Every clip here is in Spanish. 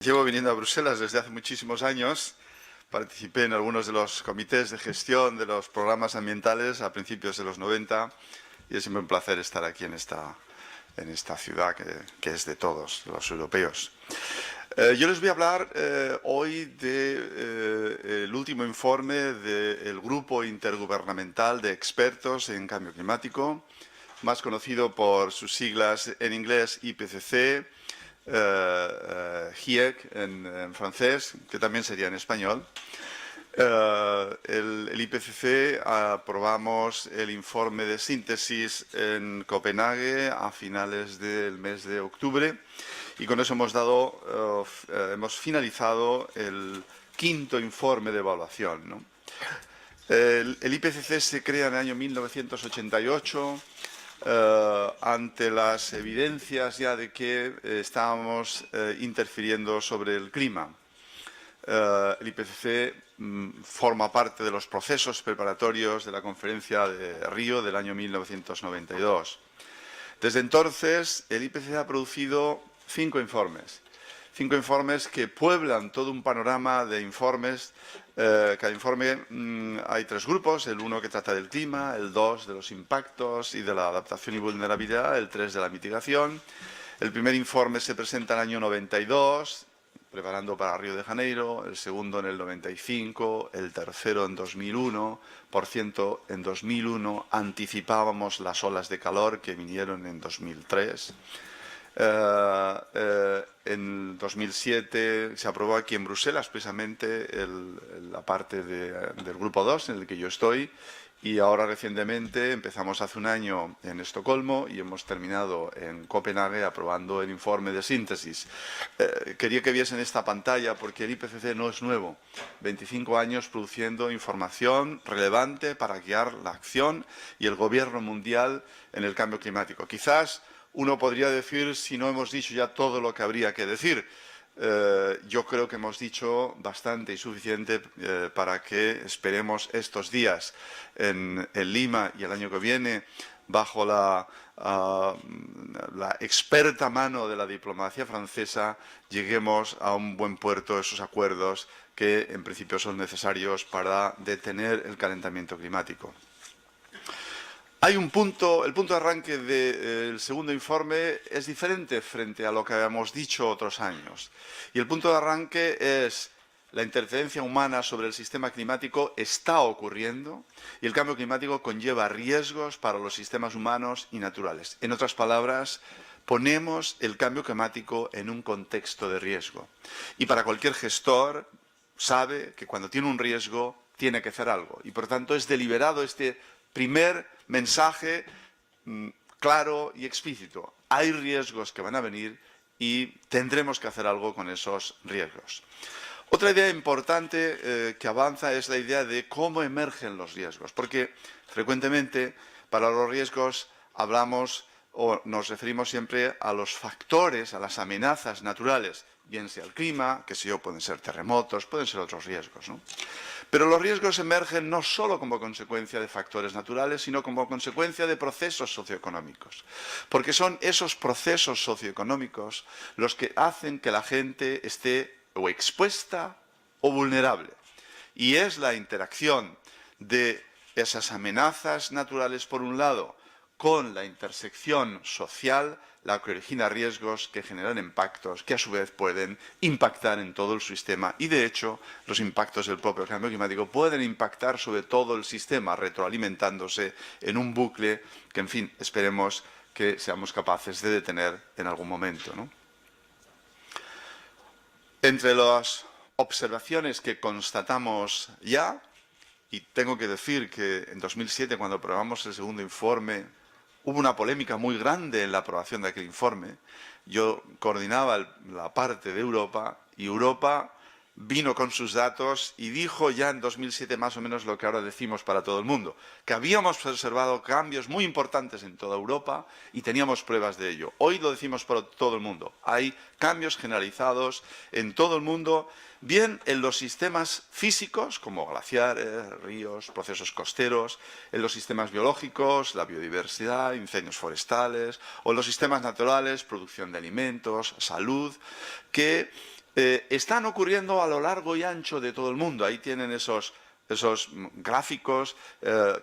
Llevo viniendo a Bruselas desde hace muchísimos años. Participé en algunos de los comités de gestión de los programas ambientales a principios de los 90 y es siempre un placer estar aquí en esta ciudad que es de todos los europeos. Yo les voy a hablar hoy del último informe del Grupo Intergubernamental de Expertos en Cambio Climático, más conocido por sus siglas en inglés IPCC, GIEC en francés, que también sería en español. El IPCC aprobamos el informe de síntesis en Copenhague a finales del mes de octubre y con eso hemos finalizado el quinto informe de evaluación, ¿no? El IPCC se crea en el año 1988 ante las evidencias ya de que estábamos interfiriendo sobre el clima. El IPCC forma parte de los procesos preparatorios de la conferencia de Río del año 1992. Desde entonces, el IPCC ha producido 5 informes. 5 informes que pueblan todo un panorama de informes. Cada informe hay 3 grupos, el 1 que trata del clima, el 2 de los impactos y de la adaptación y vulnerabilidad, el 3 de la mitigación. El primer informe se presenta en el año 92, preparando para Río de Janeiro, el segundo en el 95, el tercero en 2001. Por cierto, en 2001 anticipábamos las olas de calor que vinieron en 2003. En 2007 se aprobó aquí en Bruselas precisamente la parte del grupo 2 en el que yo estoy, y ahora recientemente empezamos hace un año en Estocolmo y hemos terminado en Copenhague aprobando el informe de síntesis. Quería que viesen esta pantalla porque el IPCC no es nuevo. 25 años produciendo información relevante para guiar la acción y el gobierno mundial en el cambio climático. Quizás uno podría decir si no hemos dicho ya todo lo que habría que decir. Yo creo que hemos dicho bastante y suficiente para que esperemos estos días en Lima y el año que viene, bajo la experta mano de la diplomacia francesa, lleguemos a un buen puerto esos acuerdos que en principio son necesarios para detener el calentamiento climático. Hay un punto, el punto de arranque del segundo informe es diferente frente a lo que habíamos dicho otros años. Y el punto de arranque es: la interferencia humana sobre el sistema climático está ocurriendo y el cambio climático conlleva riesgos para los sistemas humanos y naturales. En otras palabras, ponemos el cambio climático en un contexto de riesgo. Y para cualquier gestor sabe que cuando tiene un riesgo tiene que hacer algo. Y por tanto es deliberado este primer mensaje claro y explícito. Hay riesgos que van a venir y tendremos que hacer algo con esos riesgos. Otra idea importante que avanza es la idea de cómo emergen los riesgos, porque frecuentemente para los riesgos hablamos o nos referimos siempre a los factores, a las amenazas naturales, bien sea el clima, que sé yo, pueden ser terremotos, pueden ser otros riesgos, ¿no? Pero los riesgos emergen no solo como consecuencia de factores naturales, sino como consecuencia de procesos socioeconómicos. Porque son esos procesos socioeconómicos los que hacen que la gente esté o expuesta o vulnerable. Y es la interacción de esas amenazas naturales, por un lado, con la intersección social, la que origina riesgos que generan impactos que a su vez pueden impactar en todo el sistema, y de hecho los impactos del propio cambio climático pueden impactar sobre todo el sistema, retroalimentándose en un bucle que, en fin, esperemos que seamos capaces de detener en algún momento, ¿no? Entre las observaciones que constatamos ya, y tengo que decir que en 2007, cuando aprobamos el segundo informe, hubo una polémica muy grande en la aprobación de aquel informe. Yo coordinaba la parte de Europa y Europa vino con sus datos y dijo ya en 2007 más o menos lo que ahora decimos para todo el mundo, que habíamos observado cambios muy importantes en toda Europa y teníamos pruebas de ello. Hoy lo decimos para todo el mundo. Hay cambios generalizados en todo el mundo, bien en los sistemas físicos, como glaciares, ríos, procesos costeros, en los sistemas biológicos, la biodiversidad, incendios forestales, o en los sistemas naturales, producción de alimentos, salud, que están ocurriendo a lo largo y ancho de todo el mundo. Ahí tienen esos gráficos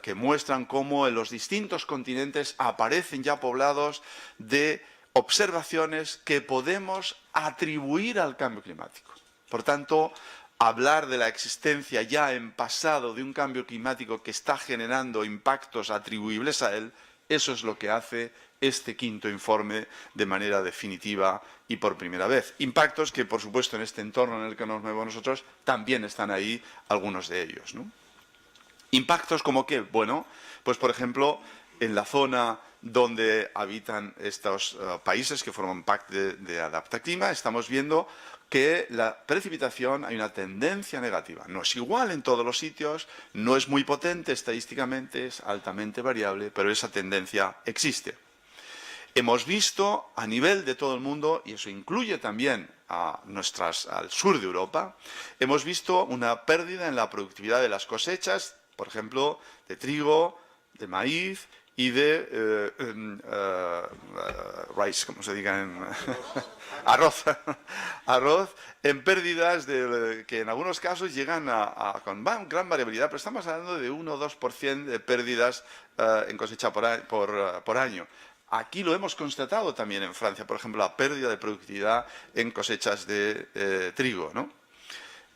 que muestran cómo en los distintos continentes aparecen ya poblados de observaciones que podemos atribuir al cambio climático. Por tanto, hablar de la existencia ya en pasado de un cambio climático que está generando impactos atribuibles a él, eso es lo que hace este quinto informe de manera definitiva y por primera vez. Impactos que, por supuesto, en este entorno en el que nos movemos nosotros, también están ahí algunos de ellos, ¿no? Impactos como qué, bueno, pues por ejemplo, en la zona donde habitan estos países que forman parte de Adaptaclima, estamos viendo que la precipitación hay una tendencia negativa. No es igual en todos los sitios, no es muy potente estadísticamente, es altamente variable, pero esa tendencia existe. Hemos visto a nivel de todo el mundo, y eso incluye también al sur de Europa, hemos visto una pérdida en la productividad de las cosechas, por ejemplo, de trigo, de maíz y de rice, como se diga en arroz, arroz, en pérdidas que en algunos casos llegan con gran variabilidad, pero estamos hablando de 1 o 2% de pérdidas en cosecha por año. Aquí lo hemos constatado también en Francia, por ejemplo, la pérdida de productividad en cosechas de trigo, ¿no?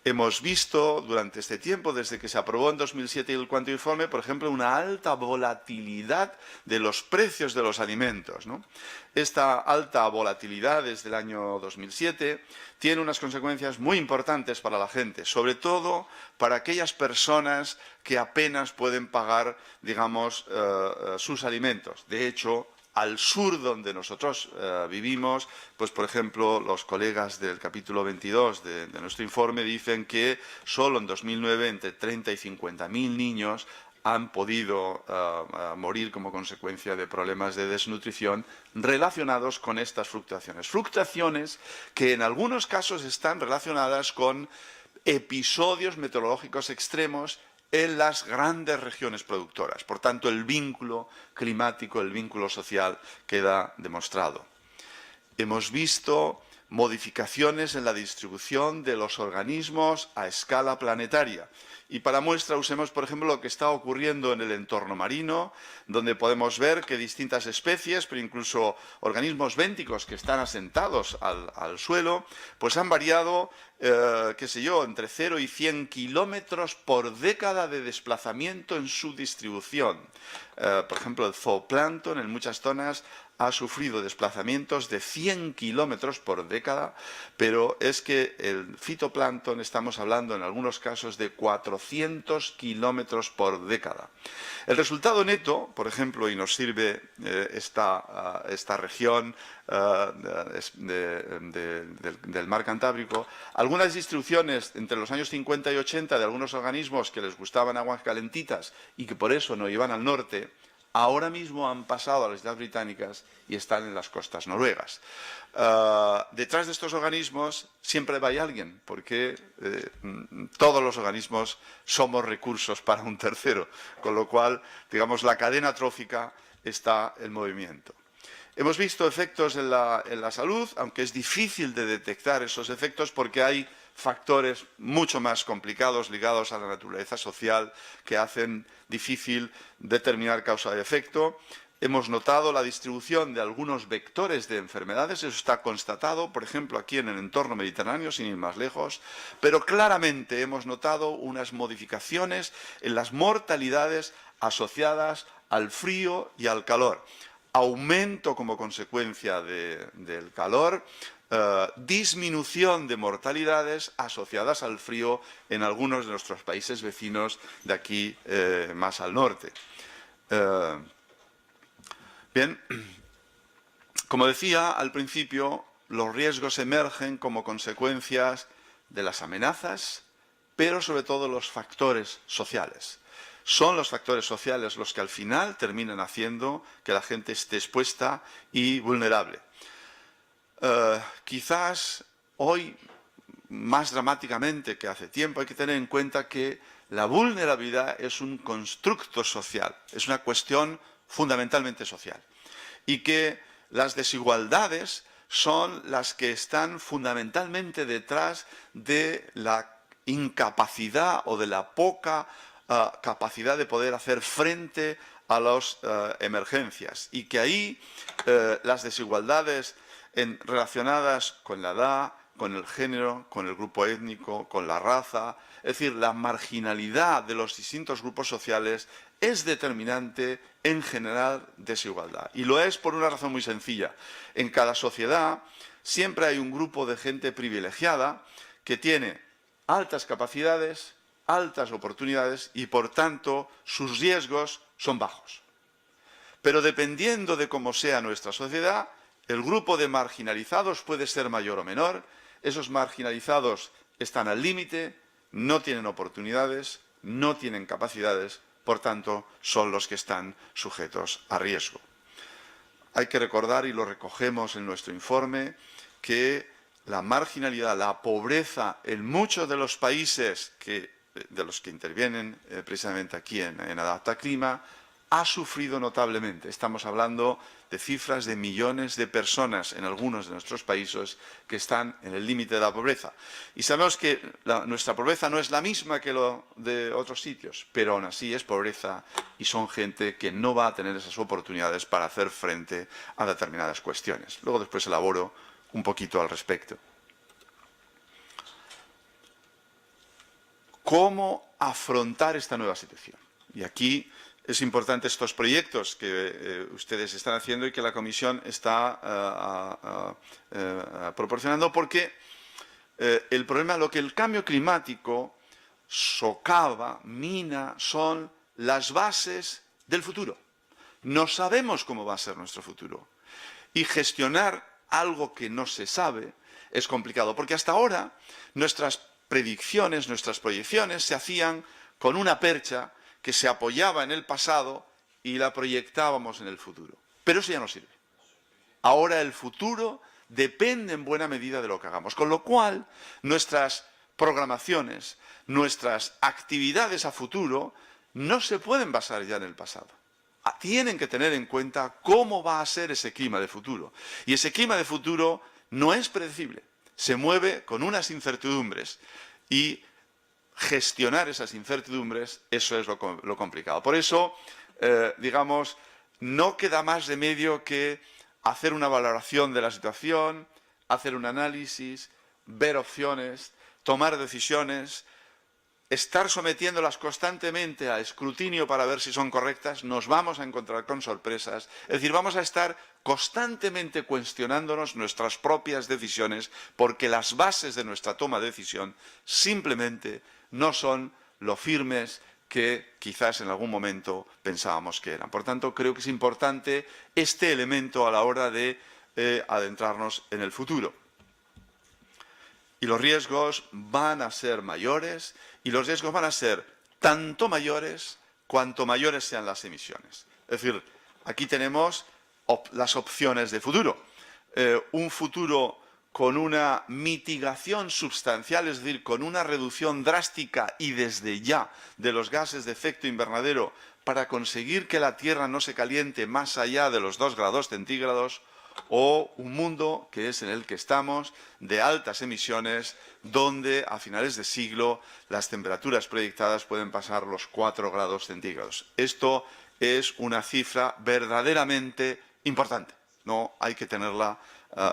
Hemos visto durante este tiempo, desde que se aprobó en 2007 el cuarto informe, por ejemplo, una alta volatilidad de los precios de los alimentos, ¿no? Esta alta volatilidad desde el año 2007 tiene unas consecuencias muy importantes para la gente, sobre todo para aquellas personas que apenas pueden pagar, digamos, sus alimentos. De hecho, al sur donde nosotros vivimos, pues por ejemplo los colegas del capítulo 22 de nuestro informe dicen que solo en 2009 entre 30 y 50.000 niños han podido morir como consecuencia de problemas de desnutrición relacionados con estas fluctuaciones. Fluctuaciones que en algunos casos están relacionadas con episodios meteorológicos extremos en las grandes regiones productoras. Por tanto, el vínculo climático, el vínculo social queda demostrado. Hemos visto modificaciones en la distribución de los organismos a escala planetaria. Y para muestra usemos, por ejemplo, lo que está ocurriendo en el entorno marino, donde podemos ver que distintas especies, pero incluso organismos bénticos que están asentados al suelo, pues han variado, qué sé yo, entre 0 y 100 kilómetros por década de desplazamiento en su distribución. Por ejemplo, el zooplancton en muchas zonas ha sufrido desplazamientos de 100 kilómetros por década, pero es que el fitoplancton estamos hablando en algunos casos de 400 kilómetros por década. El resultado neto, por ejemplo, y nos sirve esta región del mar Cantábrico, algunas distribuciones entre los años 50 y 80 de algunos organismos que les gustaban aguas calentitas y que por eso no iban al norte, ahora mismo han pasado a las Islas Británicas y están en las costas noruegas. Detrás de estos organismos siempre hay alguien, porque todos los organismos somos recursos para un tercero, con lo cual, digamos, la cadena trófica está en movimiento. Hemos visto efectos en la salud, aunque es difícil de detectar esos efectos porque hay factores mucho más complicados ligados a la naturaleza social que hacen difícil determinar causa y efecto. Hemos notado la distribución de algunos vectores de enfermedades, eso está constatado, por ejemplo, aquí en el entorno mediterráneo, sin ir más lejos, pero claramente hemos notado unas modificaciones en las mortalidades asociadas al frío y al calor. Aumento como consecuencia del calor, disminución de mortalidades asociadas al frío en algunos de nuestros países vecinos de aquí más al norte. Bien, como decía al principio, los riesgos emergen como consecuencias de las amenazas, pero sobre todo los factores sociales. Son los factores sociales los que al final terminan haciendo que la gente esté expuesta y vulnerable. Quizás hoy, más dramáticamente que hace tiempo, hay que tener en cuenta que la vulnerabilidad es un constructo social, es una cuestión fundamentalmente social. Y que las desigualdades son las que están fundamentalmente detrás de la incapacidad o de la poca capacidad de poder hacer frente a las emergencias, y que ahí las desigualdades relacionadas con la edad, con el género, con el grupo étnico, con la raza, es decir, la marginalidad de los distintos grupos sociales es determinante en generar desigualdad. Y lo es por una razón muy sencilla. En cada sociedad siempre hay un grupo de gente privilegiada que tiene altas capacidades, altas oportunidades y, por tanto, sus riesgos son bajos. Pero dependiendo de cómo sea nuestra sociedad, el grupo de marginalizados puede ser mayor o menor. Esos marginalizados están al límite, no tienen oportunidades, no tienen capacidades, por tanto, son los que están sujetos a riesgo. Hay que recordar, y lo recogemos en nuestro informe, que la marginalidad, la pobreza en muchos de los países de los que intervienen precisamente aquí en Adapta Clima, ha sufrido notablemente. Estamos hablando de cifras de millones de personas en algunos de nuestros países que están en el límite de la pobreza. Y sabemos que nuestra pobreza no es la misma que lo de otros sitios, pero aún así es pobreza y son gente que no va a tener esas oportunidades para hacer frente a determinadas cuestiones. Luego después elaboro un poquito al respecto. ¿Cómo afrontar esta nueva situación? Y aquí es importante estos proyectos que ustedes están haciendo y que la Comisión está proporcionando, porque el problema, lo que el cambio climático socava, mina, son las bases del futuro. No sabemos cómo va a ser nuestro futuro. Y gestionar algo que no se sabe es complicado, porque hasta ahora nuestras predicciones, nuestras proyecciones se hacían con una percha que se apoyaba en el pasado y la proyectábamos en el futuro. Pero eso ya no sirve. Ahora el futuro depende en buena medida de lo que hagamos, con lo cual nuestras programaciones, nuestras actividades a futuro no se pueden basar ya en el pasado. Tienen que tener en cuenta cómo va a ser ese clima de futuro. Y ese clima de futuro no es predecible, se mueve con unas incertidumbres y gestionar esas incertidumbres, eso es lo complicado. Por eso, digamos, no queda más remedio que hacer una valoración de la situación, hacer un análisis, ver opciones, tomar decisiones, estar sometiéndolas constantemente a escrutinio para ver si son correctas. Nos vamos a encontrar con sorpresas. Es decir, vamos a estar constantemente cuestionándonos nuestras propias decisiones, porque las bases de nuestra toma de decisión simplemente no son lo firmes que quizás en algún momento pensábamos que eran. Por tanto, creo que es importante este elemento a la hora de adentrarnos en el futuro. Y los riesgos van a ser mayores, y los riesgos van a ser tanto mayores cuanto mayores sean las emisiones. Es decir, aquí tenemos las opciones de futuro. Un futuro con una mitigación sustancial, es decir, con una reducción drástica y desde ya de los gases de efecto invernadero para conseguir que la Tierra no se caliente más allá de los 2 grados centígrados, o un mundo, que es en el que estamos, de altas emisiones, donde a finales de siglo las temperaturas proyectadas pueden pasar los 4 grados centígrados. Esto es una cifra verdaderamente importante, no hay que tenerla.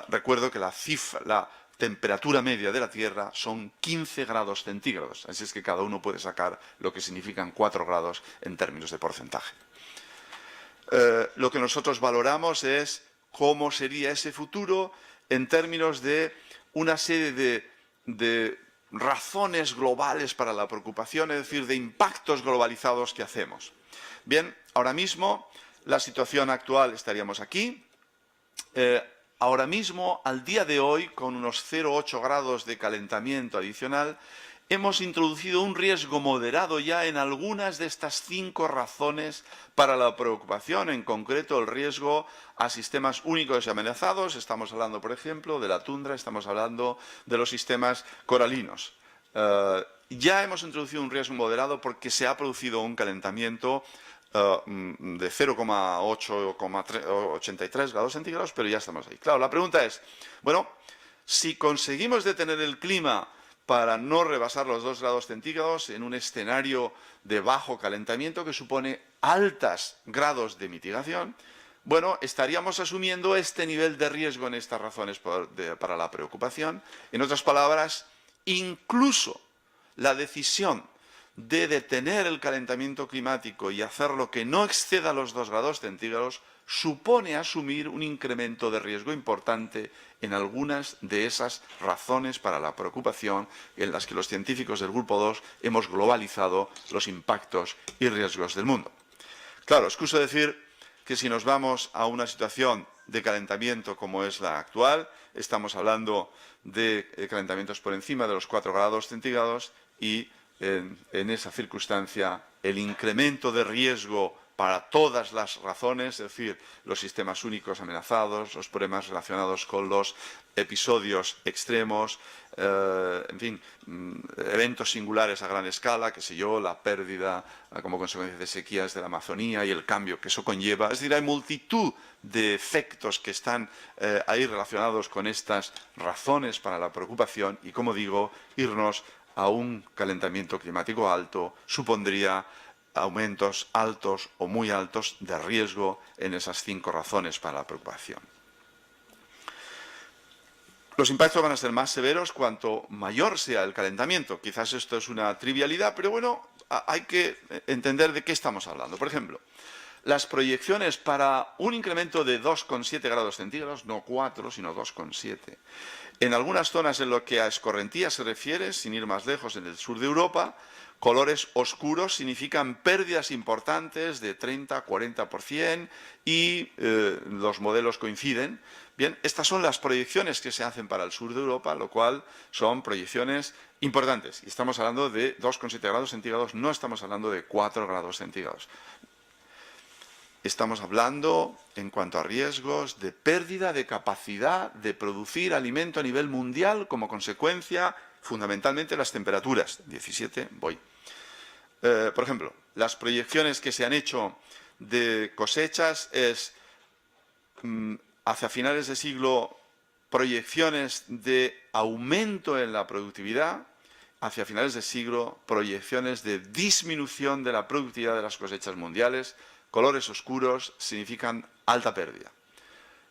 Recuerdo que la temperatura media de la Tierra son 15 grados centígrados, así es que cada uno puede sacar lo que significan 4 grados en términos de porcentaje. Lo que nosotros valoramos es cómo sería ese futuro en términos de una serie de razones globales para la preocupación, es decir, de impactos globalizados que hacemos. Bien, ahora mismo, la situación actual, estaríamos aquí. Ahora mismo, al día de hoy, con unos 0,8 grados de calentamiento adicional, hemos introducido un riesgo moderado ya en algunas de estas 5 razones para la preocupación, en concreto el riesgo a sistemas únicos y amenazados. Estamos hablando, por ejemplo, de la tundra, estamos hablando de los sistemas coralinos. Ya hemos introducido un riesgo moderado porque se ha producido un calentamiento de 0,83 grados centígrados, pero ya estamos ahí. Claro, la pregunta es, bueno, si conseguimos detener el clima para no rebasar los 2 grados centígrados en un escenario de bajo calentamiento que supone altos grados de mitigación, bueno, estaríamos asumiendo este nivel de riesgo en estas razones para la preocupación. En otras palabras, incluso la decisión de detener el calentamiento climático y hacerlo que no exceda los 2 grados centígrados supone asumir un incremento de riesgo importante en algunas de esas razones para la preocupación en las que los científicos del Grupo 2 hemos globalizado los impactos y riesgos del mundo. Claro, excuso decir que si nos vamos a una situación de calentamiento como es la actual, estamos hablando de calentamientos por encima de los 4 grados centígrados y en esa circunstancia el incremento de riesgo para todas las razones, es decir, los sistemas únicos amenazados, los problemas relacionados con los episodios extremos, en fin, eventos singulares a gran escala, qué sé yo, la pérdida como consecuencia de sequías de la Amazonía y el cambio que eso conlleva. Es decir, hay multitud de efectos que están ahí relacionados con estas razones para la preocupación y, como digo, irnos a un calentamiento climático alto supondría aumentos altos o muy altos de riesgo en esas 5 razones para la preocupación. Los impactos van a ser más severos cuanto mayor sea el calentamiento. Quizás esto es una trivialidad, pero bueno, hay que entender de qué estamos hablando. Por ejemplo, las proyecciones para un incremento de 2,7 grados centígrados, no 4, sino 2,7. En algunas zonas en lo que a escorrentía se refiere, sin ir más lejos, en el sur de Europa, colores oscuros significan pérdidas importantes de 30-40% y los modelos coinciden. Bien, estas son las proyecciones que se hacen para el sur de Europa, lo cual son proyecciones importantes. Y estamos hablando de 2,7 grados centígrados, no estamos hablando de 4 grados centígrados. Estamos hablando, en cuanto a riesgos, de pérdida de capacidad de producir alimento a nivel mundial como consecuencia, fundamentalmente, de las temperaturas. 17, voy. Por ejemplo, las proyecciones que se han hecho de cosechas es, hacia finales de siglo, proyecciones de aumento en la productividad, hacia finales de siglo, proyecciones de disminución de la productividad de las cosechas mundiales. Colores oscuros significan alta pérdida.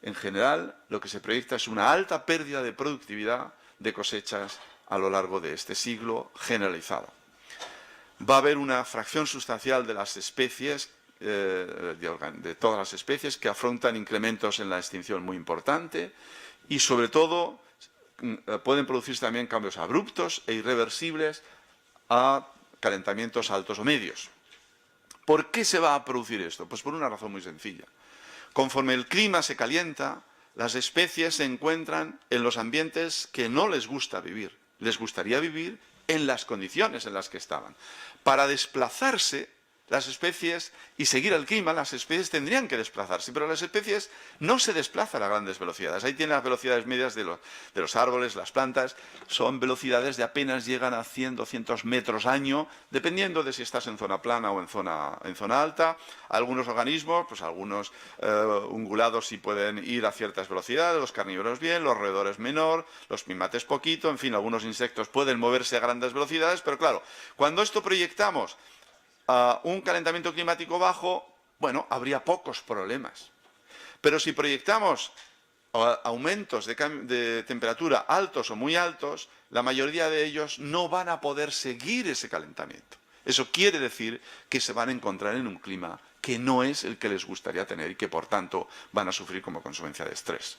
En general, lo que se proyecta es una alta pérdida de productividad de cosechas a lo largo de este siglo generalizado. Va a haber una fracción sustancial de las especies, de todas las especies, que afrontan incrementos en la extinción muy importante y, sobre todo, pueden producirse también cambios abruptos e irreversibles a calentamientos altos o medios. ¿Por qué se va a producir esto? Pues por una razón muy sencilla. Conforme el clima se calienta, las especies se encuentran en los ambientes que no les gusta vivir. Les gustaría vivir en las condiciones en las que estaban. Para desplazarse, las especies, y seguir el clima, las especies tendrían que desplazarse, pero las especies no se desplazan a grandes velocidades. Ahí tienen las velocidades medias de los árboles, las plantas, son velocidades de apenas llegan a 100, 200 metros año, dependiendo de si estás en zona plana o en zona alta. Algunos organismos, pues algunos ungulados sí pueden ir a ciertas velocidades, los carnívoros bien, los roedores menor, los primates poquito, en fin, algunos insectos pueden moverse a grandes velocidades, pero claro, cuando esto proyectamos a un calentamiento climático bajo, bueno, habría pocos problemas. Pero si proyectamos aumentos de temperatura altos o muy altos, la mayoría de ellos no van a poder seguir ese calentamiento. Eso quiere decir que se van a encontrar en un clima que no es el que les gustaría tener y que, por tanto, van a sufrir como consecuencia de estrés.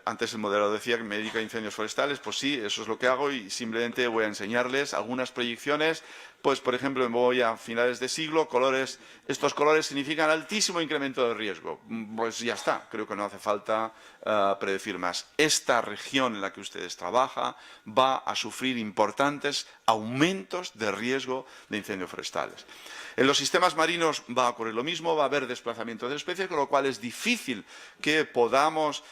Antes el moderador decía que me dedico a incendios forestales, pues sí, eso es lo que hago y simplemente voy a enseñarles algunas proyecciones. Pues, por ejemplo, me voy a finales de siglo, estos colores significan altísimo incremento de riesgo. Pues ya está, creo que no hace falta predecir más. Esta región en la que ustedes trabajan va a sufrir importantes aumentos de riesgo de incendios forestales. En los sistemas marinos va a ocurrir lo mismo, va a haber desplazamiento de especies, con lo cual es difícil que podamos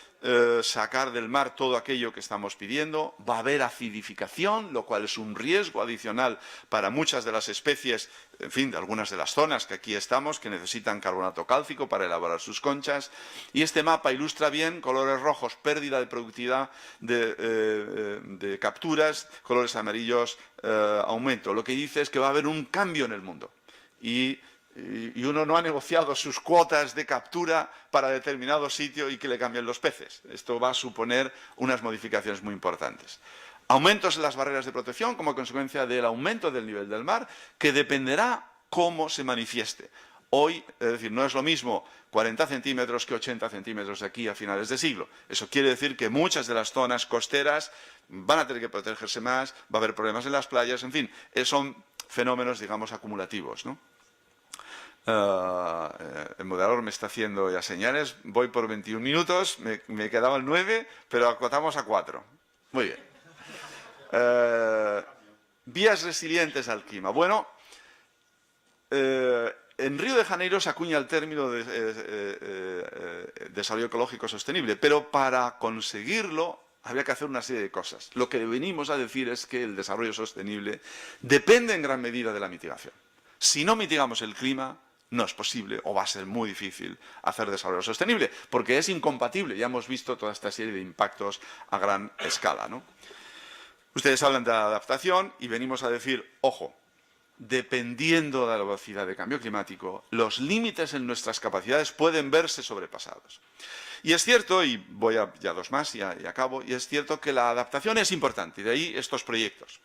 sacar del mar todo aquello que estamos pidiendo. Va a haber acidificación, lo cual es un riesgo adicional para muchas de las especies, en fin, de algunas de las zonas que aquí estamos, que necesitan carbonato cálcico para elaborar sus conchas. Y este mapa ilustra bien: colores rojos, pérdida de productividad de capturas; colores amarillos, aumento. Lo que dice es que va a haber un cambio en el mundo. Y uno no ha negociado sus cuotas de captura para determinado sitio y que le cambien los peces. Esto va a suponer unas modificaciones muy importantes. Aumentos en las barreras de protección como consecuencia del aumento del nivel del mar, que dependerá cómo se manifieste. Hoy, es decir, no es lo mismo 40 centímetros que 80 centímetros de aquí a finales de siglo. Eso quiere decir que muchas de las zonas costeras van a tener que protegerse más, va a haber problemas en las playas, en fin, son fenómenos, digamos, acumulativos, ¿no? El moderador me está haciendo ya señales. Voy por 21 minutos, me quedaban 9, pero acotamos a 4. Muy bien. Vías resilientes al clima. Bueno, en Río de Janeiro se acuña el término de desarrollo ecológico sostenible, pero para conseguirlo había que hacer una serie de cosas. Lo que venimos a decir es que el desarrollo sostenible depende en gran medida de la mitigación. Si no mitigamos el clima, no es posible, o va a ser muy difícil, hacer desarrollo sostenible, porque es incompatible. Ya hemos visto toda esta serie de impactos a gran escala, ¿no? Ustedes hablan de adaptación y venimos a decir, ojo, dependiendo de la velocidad de cambio climático, los límites en nuestras capacidades pueden verse sobrepasados. Y es cierto, y voy a ya dos más y acabo, y es cierto que la adaptación es importante, y de ahí estos proyectos.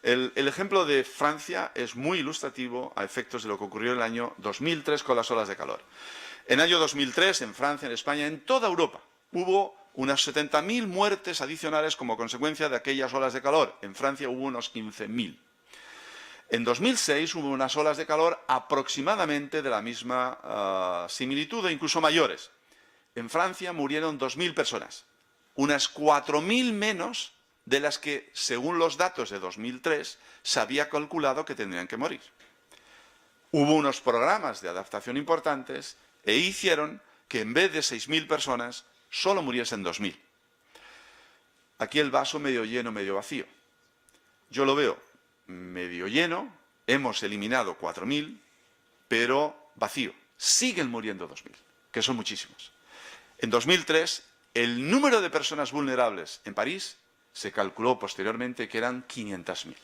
El ejemplo de Francia es muy ilustrativo a efectos de lo que ocurrió en el año 2003 con las olas de calor. En el año 2003, en Francia, en España, en toda Europa, hubo unas 70.000 muertes adicionales como consecuencia de aquellas olas de calor. En Francia hubo unos 15.000. En 2006 hubo unas olas de calor aproximadamente de la misma similitud e incluso mayores. En Francia murieron 2.000 personas, unas 4.000 menos de las que, según los datos de 2003, se había calculado que tendrían que morir. Hubo unos programas de adaptación importantes e hicieron que en vez de 6.000 personas, solo muriesen 2.000. Aquí el vaso medio lleno, medio vacío. Yo lo veo medio lleno, hemos eliminado 4.000, pero vacío. Siguen muriendo 2.000, que son muchísimos. En 2003, el número de personas vulnerables en París se calculó posteriormente que eran 500.000.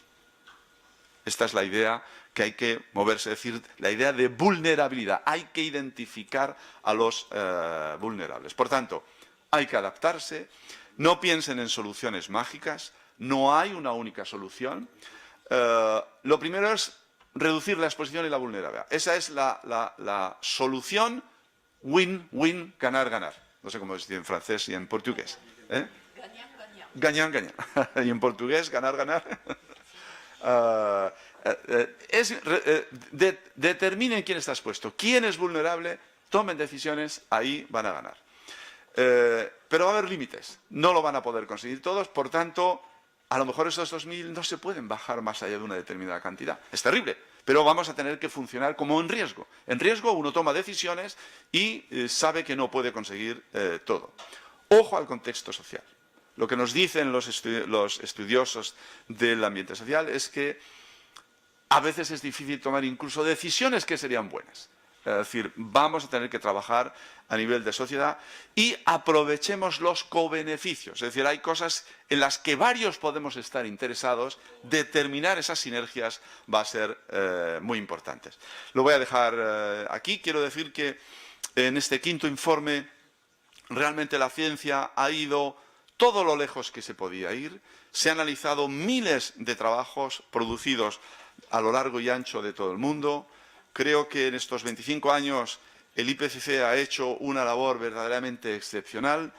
Esta es la idea que hay que moverse, es decir, la idea de vulnerabilidad. Hay que identificar a los vulnerables. Por tanto, hay que adaptarse. No piensen en soluciones mágicas. No hay una única solución. Lo primero es reducir la exposición y la vulnerabilidad. Esa es la solución win-win, ganar-ganar. No sé cómo decir en francés y en portugués. Ganar-ganar. Y en portugués, ganar-ganar. Determinen quién está expuesto, quién es vulnerable, tomen decisiones, ahí van a ganar. Pero va a haber límites, no lo van a poder conseguir todos, por tanto, a lo mejor esos 2.000 no se pueden bajar más allá de una determinada cantidad. Es terrible, pero vamos a tener que funcionar como en riesgo. En riesgo uno toma decisiones y sabe que no puede conseguir todo. Ojo al contexto social. Lo que nos dicen los estudiosos del ambiente social es que a veces es difícil tomar incluso decisiones que serían buenas. Es decir, vamos a tener que trabajar a nivel de sociedad y aprovechemos los cobeneficios. Es decir, hay cosas en las que varios podemos estar interesados. Determinar esas sinergias va a ser muy importantes. Lo voy a dejar aquí. Quiero decir que en este quinto informe realmente la ciencia ha ido todo lo lejos que se podía ir. Se han analizado miles de trabajos producidos a lo largo y ancho de todo el mundo. Creo que en estos 25 años el IPCC ha hecho una labor verdaderamente excepcional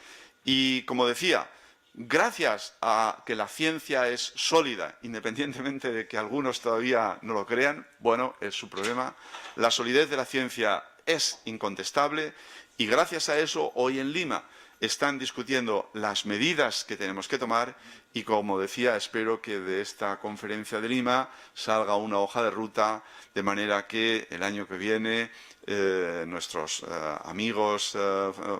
y, como decía, gracias a que la ciencia es sólida, independientemente de que algunos todavía no lo crean, bueno, es su problema, la solidez de la ciencia es incontestable y gracias a eso hoy en Lima están discutiendo las medidas que tenemos que tomar y, como decía, espero que de esta conferencia de Lima salga una hoja de ruta de manera que el año que viene nuestros amigos,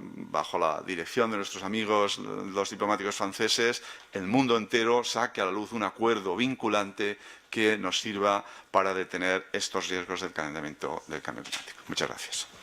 bajo la dirección de nuestros amigos, los diplomáticos franceses, el mundo entero saque a la luz un acuerdo vinculante que nos sirva para detener estos riesgos del calentamiento del cambio climático. Muchas gracias.